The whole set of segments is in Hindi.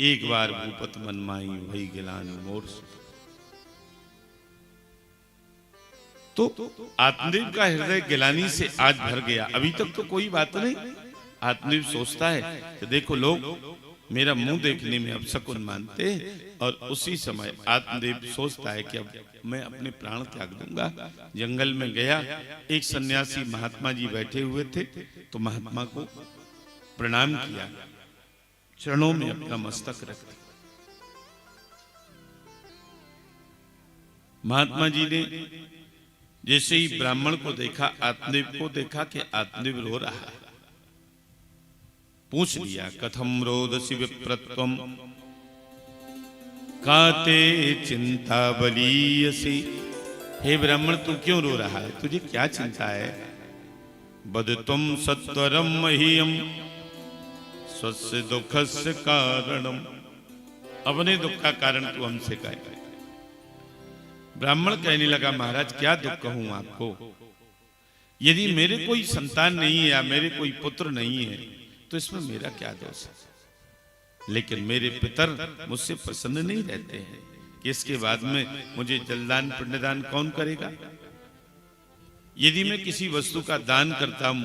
एक बार भूपत मन माई भई गिलानी मोर सुत। तो आत्मदेव का हृदय गिलानी से आज भर गया। अभी तक तो कोई बात नहीं। आत्मदेव सोचता है कि देखो लोग मेरा मुंह देखने में अपशकुन मानते, और उसी समय आत्मदेव सोचता है कि अब मैं अपने प्राण त्याग दूंगा। जंगल में गया, एक सन्यासी महात्मा जी बैठे हुए थे, तो महात्मा को प्रणाम किया, चरणों में अपना मस्तक रख दिया। महात्मा जी ने जैसे ही ब्राह्मण को देखा, आत्मदेव को देखा कि आत्मदेव रो रहा है, पूछ लिया, कथम रोदसी विप्रत्वम काते चिंता बलीयसी। हे ब्राह्मण, तू क्यों रो रहा है? तुझे क्या चिंता है? बदतुम सत्वरम मह्यम स्वस्य दुखस्य कारणम। अपने दुख का कारण तू हमसे कहे। ब्राह्मण कहने लगा, महाराज क्या दुख कहूं आपको? यदि मेरे कोई संतान नहीं है या मेरे कोई पुत्र नहीं है तो इसमें मेरा क्या दोष है? लेकिन मेरे पितर मुझसे प्रसन्न नहीं रहते हैं कि इसके बाद में मुझे जलदान पिंडदान कौन करेगा। यदि मैं किसी वस्तु का दान करता हूं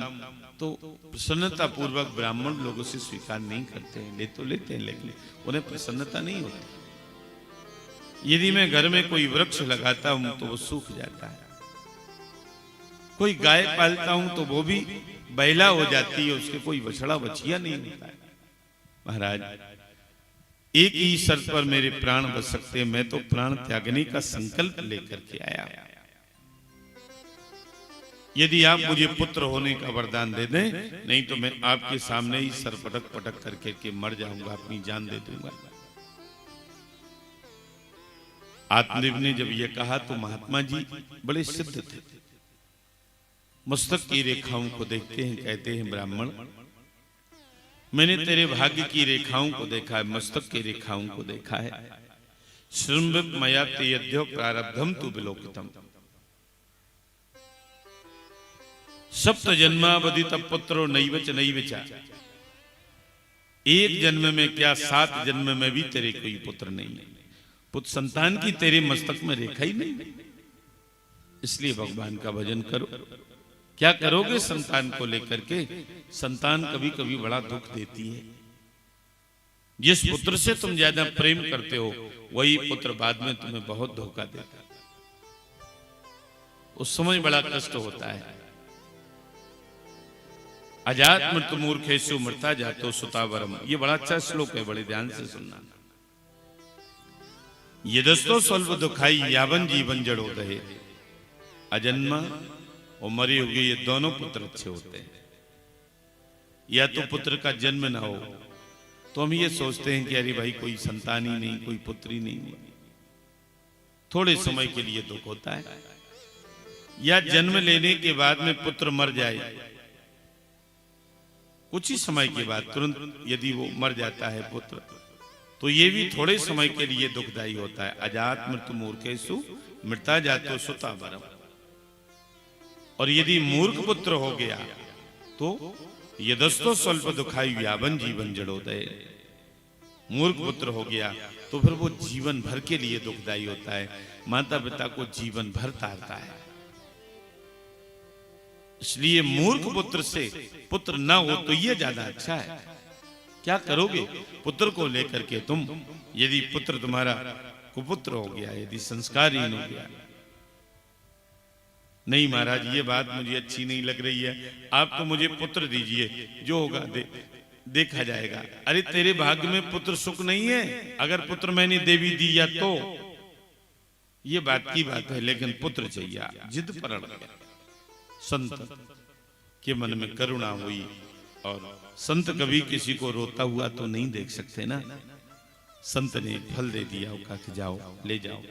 तो प्रसन्नता पूर्वक ब्राह्मण लोगों से स्वीकार नहीं करते हैं। ले तो लेते हैं लेकिन उन्हें प्रसन्नता नहीं होती। यदि मैं घर में कोई वृक्ष लगाता हूं तो वो सूख जाता है। कोई गाय पालता हूं तो वो भी बैला हो जाती है, उसके कोई बछड़ा बछिया नहीं होता है। महाराज, एक ही शर्त पर मेरे प्राण बच सकते हैं। मैं तो प्राण त्यागने का संकल्प लेकर के आया। यदि आप मुझे पुत्र होने का वरदान दे दें, नहीं तो मैं आपके सामने ही सर पटक पटक करके मर जाऊंगा, अपनी जान दे दूंगा। आत्मदेव ने जब यह कहा तो महात्मा जी बड़े सिद्ध थे। मस्तक की रेखाओं को देखते हैं, कहते हैं, ब्राह्मण, मैंने तेरे भाग्य की रेखाओं को देखा है, मस्तक की रेखाओं को देखा है। श्रृंभित मया ते यद्यो प्रारब्धम तु विलोकितम। सप्त जन्मावधित पुत्रो नैवच नैवचा। एक जन्म में क्या 7 जन्म में भी तेरे कोई पुत्र नहीं है। पुत्र संतान की तेरे मस्तक में रेखा ही नहीं। इसलिए भगवान का भजन करो। क्या करोगे संतान को लेकर के? संतान कभी कभी बड़ा दुख देती है। जिस पुत्र से तुम ज्यादा प्रेम करते हो वही पुत्र बाद में तुम्हें बहुत धोखा देता है। उस समय बड़ा कष्ट होता है। अजात मृत्यु मूर्खेषु मृता जातो सुतावरम। ये बड़ा अच्छा श्लोक है, बड़े ध्यान से सुनना। यदस्तो स्वल्प दुखाई यावन जीवन जड़ो रहे। अजन्मा और मरे हुए ये दोनों पुत्र अच्छे होते हैं। या तो पुत्र का जन्म ना हो तो हम ये सोचते हैं कि अरे भाई कोई संतान ही नहीं, कोई पुत्री नहीं, थोड़े समय के लिए दुख होता है। या जन्म लेने के बाद में पुत्र मर जाए, कुछ ही समय के बाद तुरंत यदि वो मर जाता है पुत्र, तो ये भी थोड़े समय के लिए दुखदायी होता है। अजात मृत्यु मूर्खेषु मृता जातो सुतावरम। और यदि मूर्ख पुत्र हो गया तो यदस्तो स्वल्प दुखायु यावन जीवन जड़ोदय। मूर्ख पुत्र हो गया तो फिर वो जीवन भर के लिए दुखदायी होता है, माता पिता को जीवन भर तारता है। इसलिए मूर्ख पुत्र से पुत्र ना हो तो ये ज्यादा अच्छा है। क्या करोगे पुत्र को लेकर के तुम? यदि पुत्र तुम्हारा कुपुत्र हो गया, यदि संस्कारहीन हो गया, नहीं महाराज ये बात मुझे अच्छी नहीं लग रही है, आप तो मुझे पुत्र दीजिए, जो होगा देखा जाएगा। अरे तेरे भाग्य में पुत्र सुख नहीं है। अगर पुत्र मैंने देवी दिया तो ये बात की बात है, लेकिन पुत्र चाहिए। जिद पर अड़ गया। संत के मन में करुणा हुई, और संत कभी किसी को रोता हुआ तो नहीं देख सकते ना। संत ने फल दे दिया, कहा कि जाओ ले जाओ।